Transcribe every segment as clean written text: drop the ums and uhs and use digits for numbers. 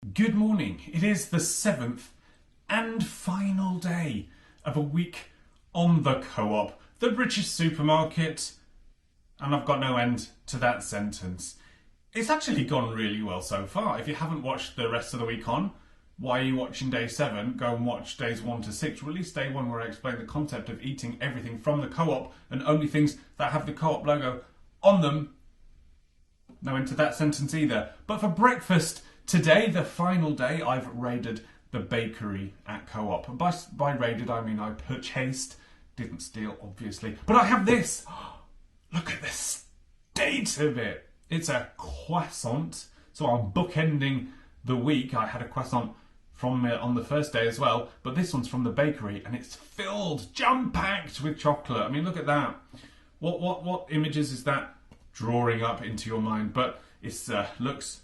Good morning. It is the 7th and final day of a week on the Co-op, the richest supermarket, and I've got no end to that sentence. It's actually gone really well so far. If you haven't watched the rest of the week on, why are you watching day 7? Go and watch days 1 to 6, or at least day 1 where I explain the concept of eating everything from the Co-op and only things that have the Co-op logo on them. No end to that sentence either. But for breakfast today, the final day, I've raided the bakery at Co-op. By raided, I mean I purchased, didn't steal, obviously. But I have this. Look at the state of it. It's a croissant. So I'm bookending the week. I had a croissant from on the first day as well. But this one's from the bakery, and it's filled, jam-packed with chocolate. I mean, look at that. What images is that drawing up into your mind? But it looks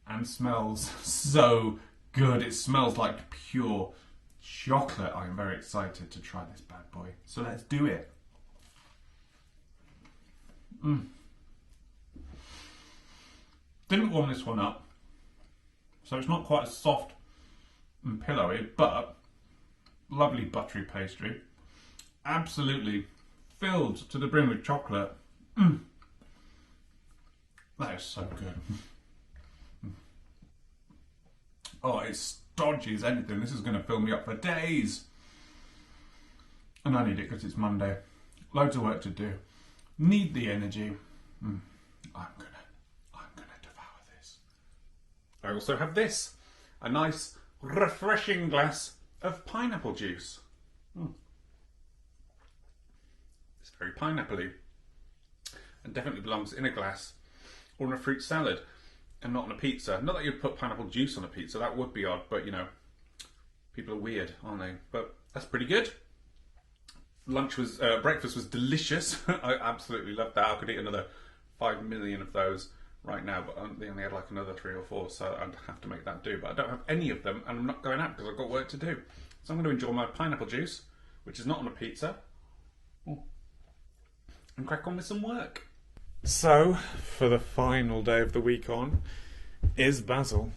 and smells so good. It smells like pure chocolate. I'm very excited to try this bad boy. So let's do it. Didn't warm this one up, so it's not quite as soft and pillowy, but lovely buttery pastry. Absolutely filled to the brim with chocolate. That is so good. Oh, it's stodgy as anything. This is going to fill me up for days. And I need it because it's Monday. Loads of work to do. Need the energy. I'm gonna devour this. I also have this. A nice, refreshing glass of pineapple juice. It's very pineapple-y. And definitely belongs in a glass or in a fruit salad. And not on a pizza. Not that you'd put pineapple juice on a pizza, that would be odd, but you know, people are weird, aren't they? But that's pretty good. Breakfast was delicious. I absolutely loved that. I could eat another 5 million of those right now, but they only had like another 3 or 4, so I'd have to make that do. But I don't have any of them, and I'm not going out because I've got work to do. So I'm going to enjoy my pineapple juice, which is not on a pizza, and crack on with some work. So, for the final day of the week on, is Basil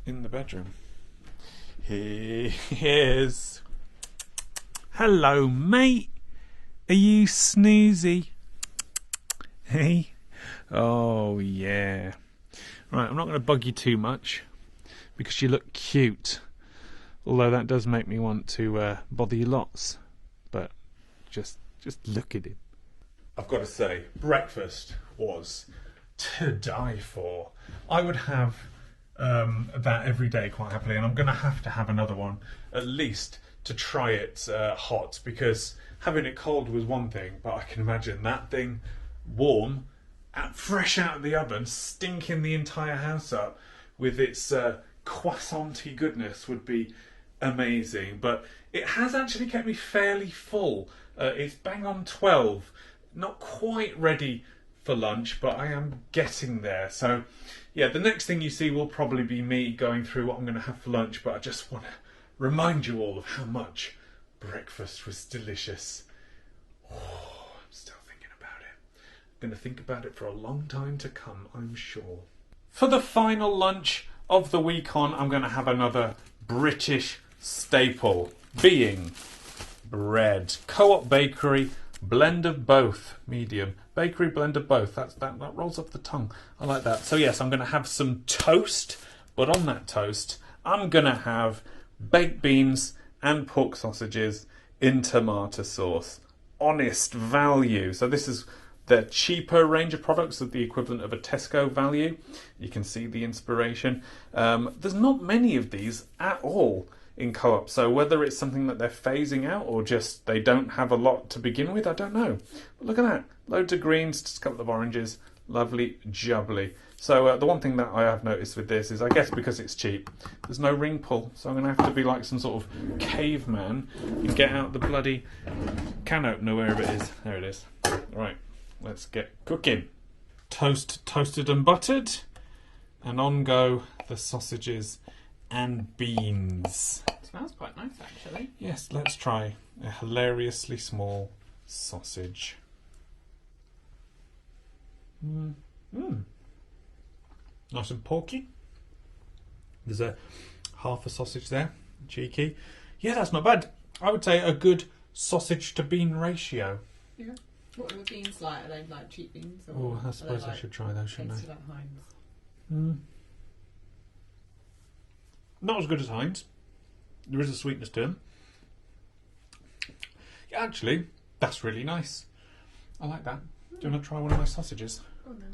in the bedroom? He is. Hello, mate. Are you snoozy? Hey? Oh, yeah. Right, I'm not going to bug you too much because you look cute. Although that does make me want to bother you lots. But just look at him. I've got to say, breakfast was to die for. I would have that every day quite happily, and I'm going to have another one at least to try it hot, because having it cold was one thing, but I can imagine that thing warm, fresh out of the oven, stinking the entire house up with its croissant-y goodness would be amazing. But it has actually kept me fairly full. It's bang on 12. Not quite ready for lunch, but I am getting there. So, yeah, the next thing you see will probably be me going through what I'm going to have for lunch, but I just want to remind you all of how much breakfast was delicious. Oh, I'm still thinking about it. I'm going to think about it for a long time to come, I'm sure. For the final lunch of the week on, I'm going to have another British staple, being bread. Co-op Bakery. Blend of both, medium. Bakery blend of both. That rolls off the tongue. I like that. So yes, I'm going to have some toast, but on that toast, I'm going to have baked beans and pork sausages in tomato sauce. Honest value. So this is the cheaper range of products, of the equivalent of a Tesco value. You can see the inspiration. There's not many of these at all in Co-op, so whether it's something that they're phasing out or just they don't have a lot to begin with, I don't know. But look at that, loads of greens, just a couple of oranges, lovely jubbly. So the one thing that I have noticed with this is, I guess because it's cheap, there's no ring pull, so I'm going to have to be like some sort of caveman and get out the bloody can opener wherever it is. There it is. Right, let's get cooking. Toast toasted and buttered, and on go the sausages and beans. It smells quite nice, actually. Yes, let's try a hilariously small sausage. Nice and porky. There's a half a sausage there. Cheeky. Yeah, that's not bad. I would say a good sausage to bean ratio. Yeah. What are the beans like? Are they like cheap beans? Oh, I suppose I should try those, shouldn't tasty like Heinz? Not as good as Heinz. There is a sweetness to them. Yeah, actually, that's really nice. I like that. Do you want to try one of my sausages? Oh no.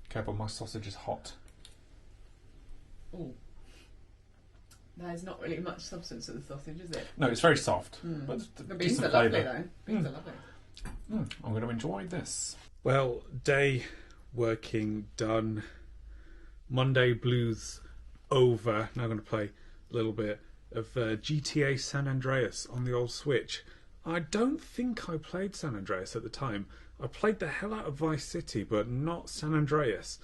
Careful, my sausage is hot. Oh. There's not really much substance to the sausage, is it? No, it's very soft. But The beans are lovely though. Beans are lovely. I'm going to enjoy this. Well, day working done. Monday blues over. Now I'm going to play a little bit of GTA San Andreas on the old Switch. I don't think I played San Andreas at the time. I played the hell out of Vice City, but not San Andreas.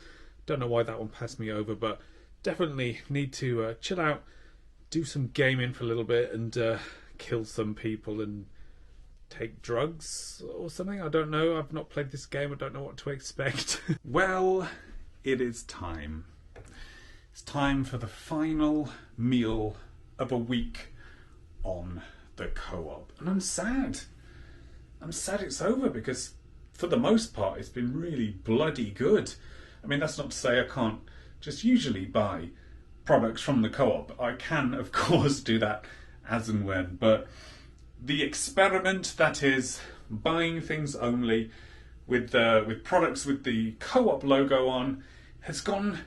Don't know why that one passed me over, but definitely need to chill out, do some gaming for a little bit, and kill some people and take drugs or something. I don't know. I've not played this game. I don't know what to expect. Well, it is time. It's time for the final meal of a week on the Co-op. And I'm sad. I'm sad it's over because for the most part it's been really bloody good. I mean, that's not to say I can't just usually buy products from the Co-op. I can, of course, do that as and when, but the experiment that is buying things only with products with the Co-op logo on has gone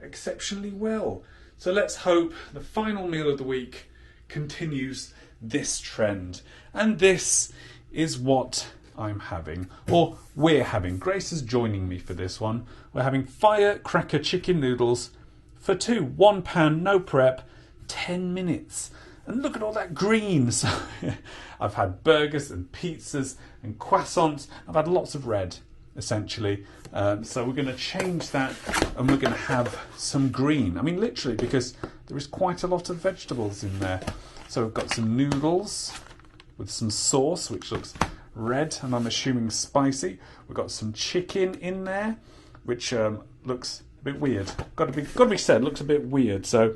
exceptionally well. So let's hope the final meal of the week continues this trend. And this is what I'm having, or we're having. Grace is joining me for this one. We're having firecracker chicken noodles for two. 1 pan, no prep, 10 minutes. And look at all that green. So I've had burgers and pizzas and croissants. I've had lots of red, essentially. So we're going to change that and we're going to have some green. I mean, literally, because there is quite a lot of vegetables in there. So we've got some noodles with some sauce, which looks red and I'm assuming spicy. We've got some chicken in there, which looks a bit weird. Got to be said, looks a bit weird. So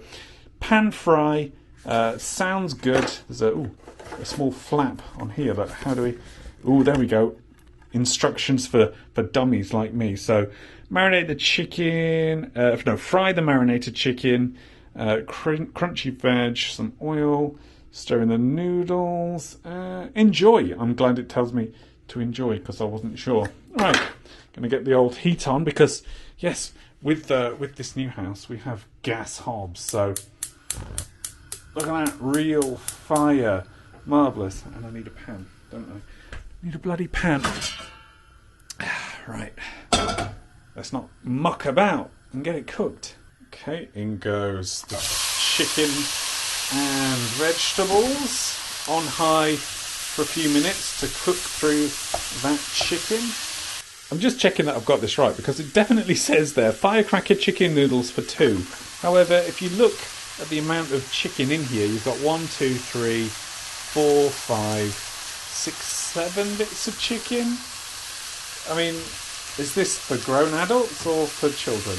pan fry. Sounds good. There's a small flap on here, but how do we... Oh, there we go. Instructions for dummies like me. So, marinate the chicken... fry the marinated chicken. Crunchy veg, some oil. Stir in the noodles. Enjoy. I'm glad it tells me to enjoy because I wasn't sure. Right, going to get the old heat on because, yes, with this new house, we have gas hobs. So... Look at that, real fire. Marvellous. And I need a pan, don't I? Need a bloody pan. Right. Let's not muck about and get it cooked. Okay, in goes the chicken and vegetables on high for a few minutes to cook through that chicken. I'm just checking that I've got this right because it definitely says there, firecracker chicken noodles for two. However, if you look at the amount of chicken in here, you've got 1, 2, 3, 4, 5, 6, 7 bits of chicken. I mean, is this for grown adults or for children?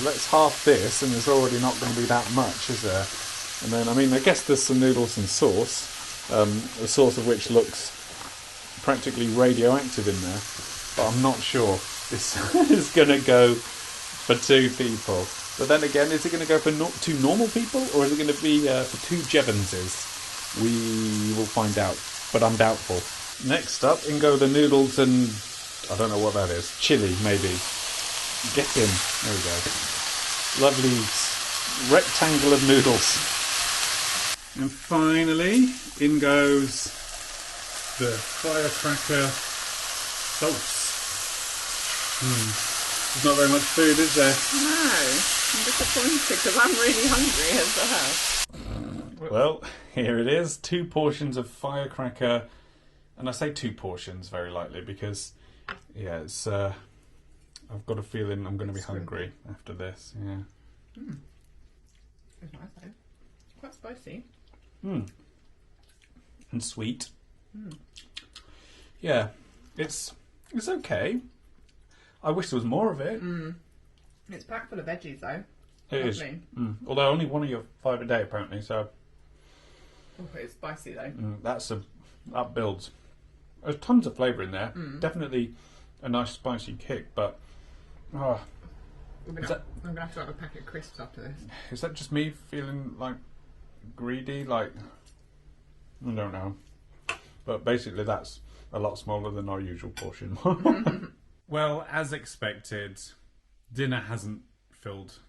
Let's half this, and there's already not going to be that much, is there? And then, I mean, I guess there's some noodles and sauce, a sauce of which looks practically radioactive in there, but I'm not sure this is going to go for two people. But then again, is it going to go for two normal people, or is it going to be for two Jevanses? We will find out, but I'm doubtful. Next up, in go the noodles and... I don't know what that is. Chili, maybe. Get in. There we go. Lovely rectangle of noodles. And finally, in goes the firecracker sauce. There's not very much food, is there? No, I'm disappointed because I'm really hungry as well. Well, here it is. 2 portions of firecracker. And I say 2 portions very lightly because, yeah, it's... I've got a feeling I'm going to be hungry after this, yeah. It's nice though. Quite spicy. And sweet. Yeah, it's okay. I wish there was more of it. It's packed full of veggies though. It is. Lovely. Although only one of you 5 a day apparently, so Oh, it's spicy though. that builds. There's tons of flavour in there. Definitely a nice spicy kick, but I'm gonna have to have a packet of crisps after this. is that just me feeling like greedy? Like, I don't know. But basically that's a lot smaller than our usual portion. Well, as expected, dinner hasn't filled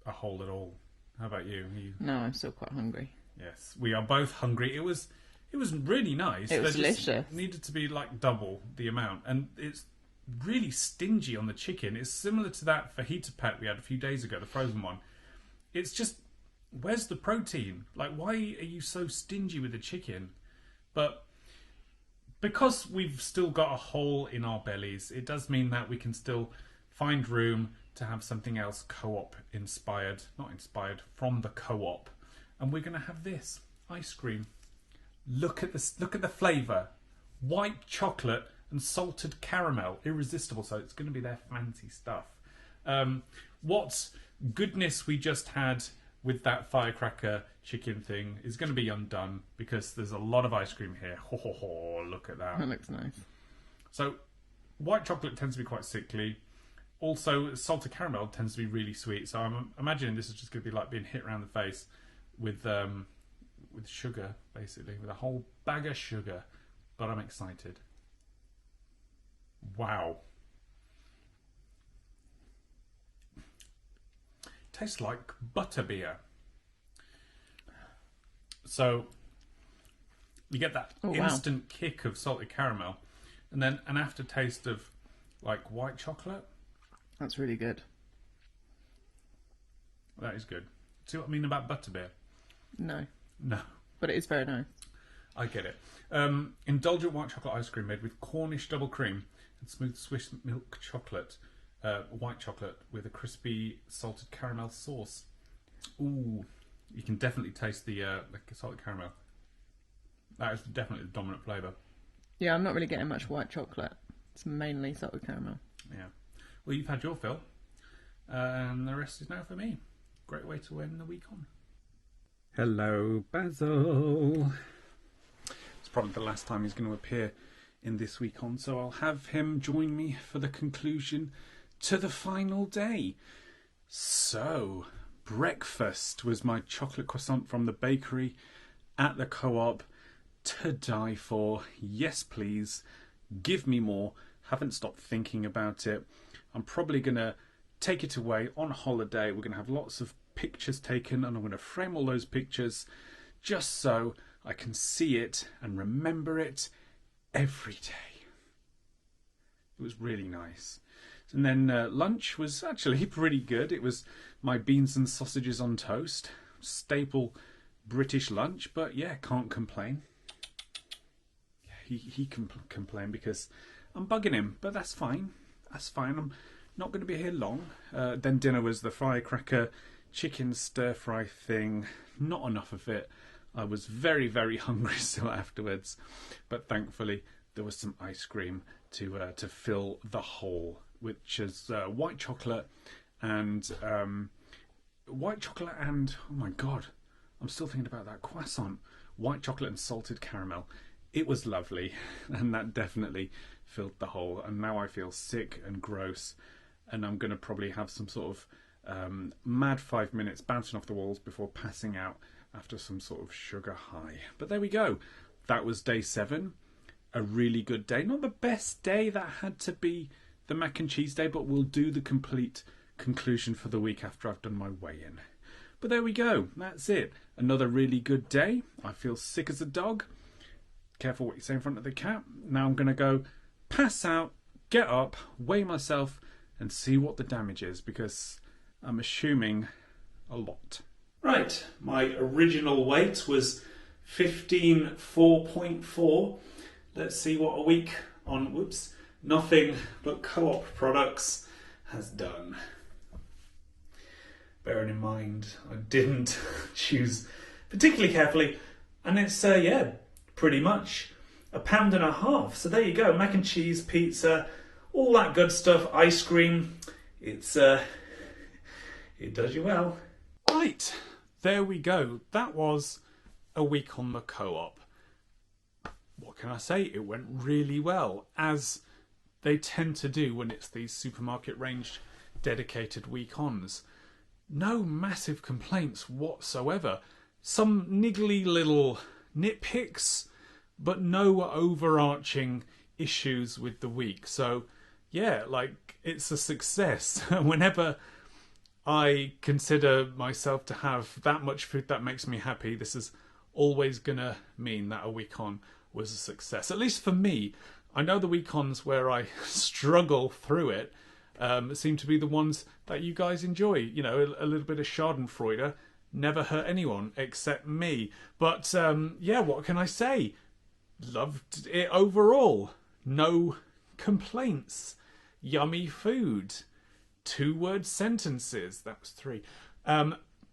a hole at all. How about you? No, I'm still quite hungry. Yes, we are both hungry. It was really nice. It was There just delicious. needed to be like double the amount, and it's really stingy on the chicken. It's similar to that fajita pack we had a few days ago, the frozen one. It's just, where's the protein? Like, why are you so stingy with the chicken? But because we've still got a hole in our bellies, it does mean that we can still find room to have something else co-op inspired, not inspired, from the co-op. And we're going to have this ice cream. Look at this. Look at the flavour. White chocolate and salted caramel. Irresistible. So it's going to be their fancy stuff. What goodness we just had with that firecracker chicken thing is going to be undone because there's a lot of ice cream here. Ho ho ho! Look at that. That looks nice. So white chocolate tends to be quite sickly. Also, salted caramel tends to be really sweet. So I'm imagining this is just going to be like being hit around the face with sugar, basically, with a whole bag of sugar. But I'm excited. Wow. Tastes like butterbeer. So you get that instant kick of salted caramel, and then an aftertaste of like white chocolate. That's really good. That is good. See what I mean about butterbeer? No. No. But it is very nice. I get it. Indulgent white chocolate ice cream made with Cornish double cream and smooth Swiss milk chocolate. White chocolate with a crispy salted caramel sauce. Ooh, you can definitely taste the salted caramel. That is definitely the dominant flavour. Yeah, I'm not really getting much white chocolate. It's mainly salted caramel. Yeah. Well, you've had your fill. And the rest is now for me. Great way to end the week on. Hello, Basil. It's probably the last time he's going to appear in This Week On, so I'll have him join me for the conclusion to the final day. So, breakfast was my chocolate croissant from the bakery at the Co-op. To die for. Yes, please. Give me more. Haven't stopped thinking about it. I'm probably going to take it away on holiday. We're going to have lots of pictures taken, and I'm going to frame all those pictures just so I can see it and remember it every day. It was really nice. And then lunch was actually pretty good. It was my beans and sausages on toast. Staple British lunch, but yeah, can't complain. He can complain because I'm bugging him, but that's fine. That's fine. I'm not going to be here long. Then dinner was the firecracker chicken stir-fry thing. Not enough of it. I was very, very hungry still afterwards, but thankfully there was some ice cream to fill the hole, which is white chocolate and oh my god, I'm still thinking about that croissant. White chocolate and salted caramel. It was lovely, and that definitely filled the hole. And now I feel sick and gross, and I'm going to probably have some sort of mad 5 minutes bouncing off the walls before passing out after some sort of sugar high. But there we go. That was day 7. A really good day. Not the best day. That had to be the mac and cheese day, but we'll do the complete conclusion for the week after I've done my weigh-in. But there we go. That's it. Another really good day. I feel sick as a dog. Careful what you say in front of the cat. Now I'm going to go pass out, get up, weigh myself, and see what the damage is, because I'm assuming a lot. Right, my original weight was 15.4.4. Let's see what a week on, nothing but Co-op products has done. Bearing in mind, I didn't choose particularly carefully, and it's, pretty much £1.50. So there you go, mac and cheese, pizza, all that good stuff. Ice cream, it does you well. Right, there we go. That was a week on the Co-op. What can I say? It went really well, as they tend to do when it's these supermarket range dedicated week-ons. No massive complaints whatsoever. Some niggly little nitpicks, but no overarching issues with the week. So yeah, like, it's a success. Whenever I consider myself to have that much food that makes me happy, this is always gonna mean that a week on was a success. At least for me. I know the week-ons where I struggle through it seem to be the ones that you guys enjoy. You know, a little bit of schadenfreude never hurt anyone except me. But yeah, what can I say? Loved it overall. No complaints. Yummy food. 2-word sentences. That was 3.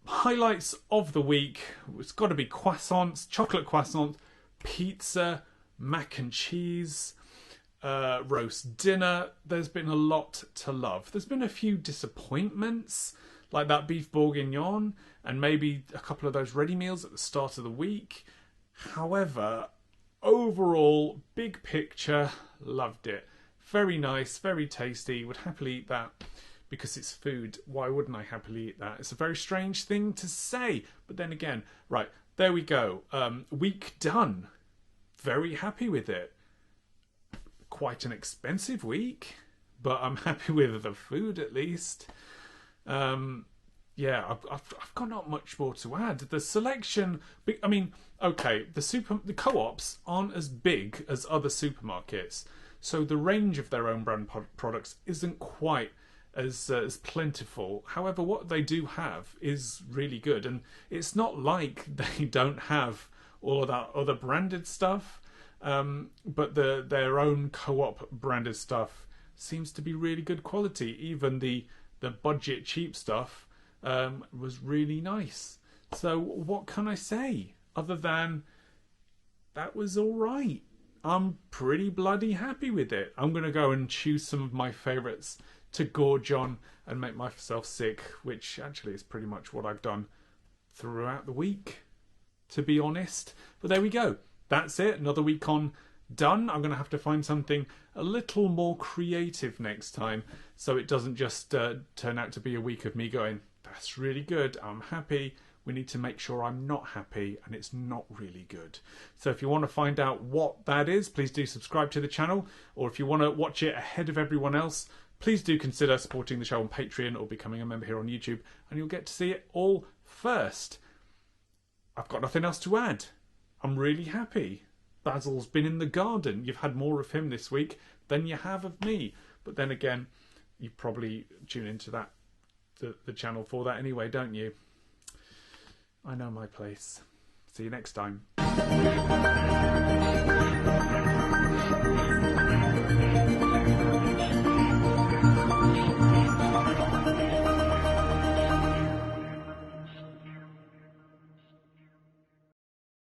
Highlights of the week. It's got to be croissants, chocolate croissants, pizza, mac and cheese, roast dinner. There's been a lot to love. There's been a few disappointments, like that beef bourguignon and maybe a couple of those ready meals at the start of the week. However, overall, big picture, loved it. Very nice, very tasty. Would happily eat that because it's food. Why wouldn't I happily eat that? It's a very strange thing to say. But then again, right, there we go. Week done. Very happy with it. Quite an expensive week, but I'm happy with the food at least. Yeah, I've got not much more to add. The selection, I mean, okay, the co-ops aren't as big as other supermarkets, so the range of their own brand products isn't quite as plentiful. However, what they do have is really good, and it's not like they don't have all of that other branded stuff, but their own co-op branded stuff seems to be really good quality. Even the budget cheap stuff was really nice. So what can I say other than that was all right? I'm pretty bloody happy with it. I'm going to go and choose some of my favourites to gorge on and make myself sick, which actually is pretty much what I've done throughout the week, to be honest. But there we go. That's it. Another week on done. I'm going to have to find something a little more creative next time, so it doesn't just turn out to be a week of me going, that's really good, I'm happy. We need to make sure I'm not happy and it's not really good. So if you want to find out what that is, please do subscribe to the channel. Or if you want to watch it ahead of everyone else, please do consider supporting the show on Patreon or becoming a member here on YouTube, and you'll get to see it all first. I've got nothing else to add. I'm really happy. Basil's been in the garden. You've had more of him this week than you have of me. But then again, you probably tune into the channel for that anyway, don't you? I know my place. See you next time.